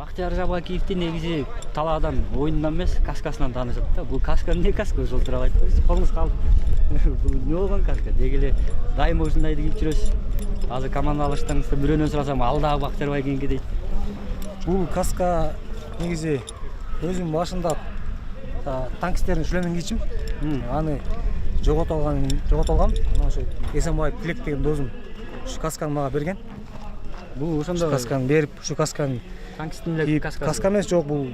Бактияр Жабакиевди негизи талаадан, оюнунан эмес, каскасынан таанышат да. Бул каска эмне каска ошол тууралуу айтпайсыз? Колуңуз калып. Бул эмне болгон каска? Деги эле дайыма ушундайды кийип жүрөсүз. Азыр команда алыштыңызда бирөөнөн сурасам, ал дагы Бактиярбай кийинки дейт. Бул каска негизи өзүм башында танкистердин шлемин кийчим. Аны жоготолгам. Ана ошо Эсенбаев Тилек деген досум ушу касканы мага берген. Бул ошондо Касканы берип, ушу касканы танкисттин эле каскасы. Каска эмес, жок, бул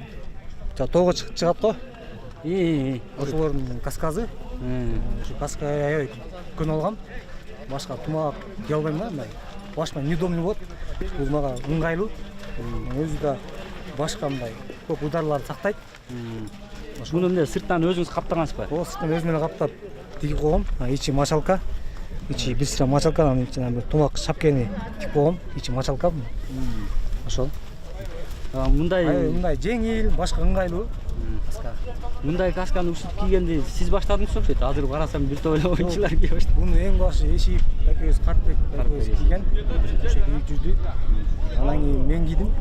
тоого чыгат го. Ошолордун каскасы. Ушу каска аябай күн алгам. Башка тумак кие албайм да, мындай. Башыма неудобный болот. Бул мага ыңгайлуу. Өзү да башка мындай көп ударларды сактайт. Муну эмне сырттан өзүңүз каптагансызбы? О, сырттан өзүм эле каптап тигип койгом. Ичи мочалка. Ичи быстро мочалкадан ичинен тумак шапкени тигип койгом. Ичи мочалка. Ошол. Мындай жеңил, башка ыңгайлуу каска. Мындай касканы ушинтип кийгенди сиз баштадыңыз окшойт. Азыр карасам бир топ эле оюнчулар кие баштады. Буну эң башы Эшиев экөөбүз, Картбек экөөбүз кийген. Ошо кийип жүрдү. Анан кийин мен кийдим.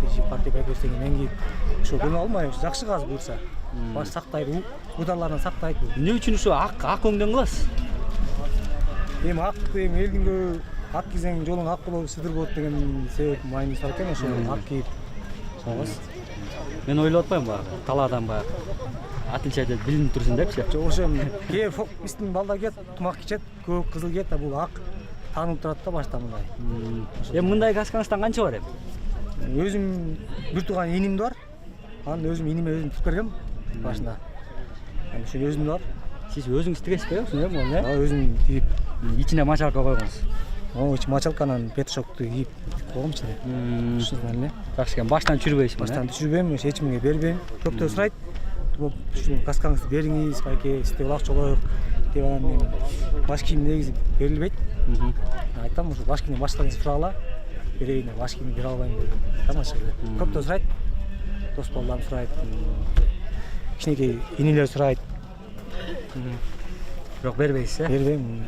Эшиев, Картбек экөөбүз деген мен кийип. Ошо күнө албай жакшы каз буюрса. Баш сактайт, ударлардан сактайт. Эмне үчүн ушу ак өңдөн кыласыз? Эми ак элдин көбү ак кийсең жолуң ак болот, сыдыр болот деген себеп майнис бар экен. Ошо ак кийип чыгабыз. Мен ойлоп атпайм баягы. Талаадан баягы отличать билинип турсун депчи. Жок, ошо кээ фок биздин балдар кийет, тумак кийет, көк кызыл кийет, бул ак таанылып турат да башта мындай. Эми мындай каскаңыздан канча бар эми? Өзүм бир тууган иним бар. Анын өзүм иниме өзүм тигип бергем башында. Ошо өзүм бар. Сиз өзүңүз тигесизби ушуну эми? Өзүм тигип, Ичине мочалка койгонсуз. ичи мочалканан петушокту кийип койгом ичине. Ушундан эле. Жакшы экен, баштан түшүрбөйсүзбү? Баштан түшүрбөйм, эч кимге бербейм. Көптөө сурайт. Ушу каскаңызды бериңиз, байке сизде улак чолоюк деп анан мен баш кийим негизи берилбейт. Айтам, ушу баш кийим башкаңызды сурагыла. Берейин, баш кийим бере албайм деп. Тамаша эле. Көптөө сурайт. Дос балдарым сурайт. Кичинекей инилер сурайт. Бирок бербейсиз, э? Бербейм.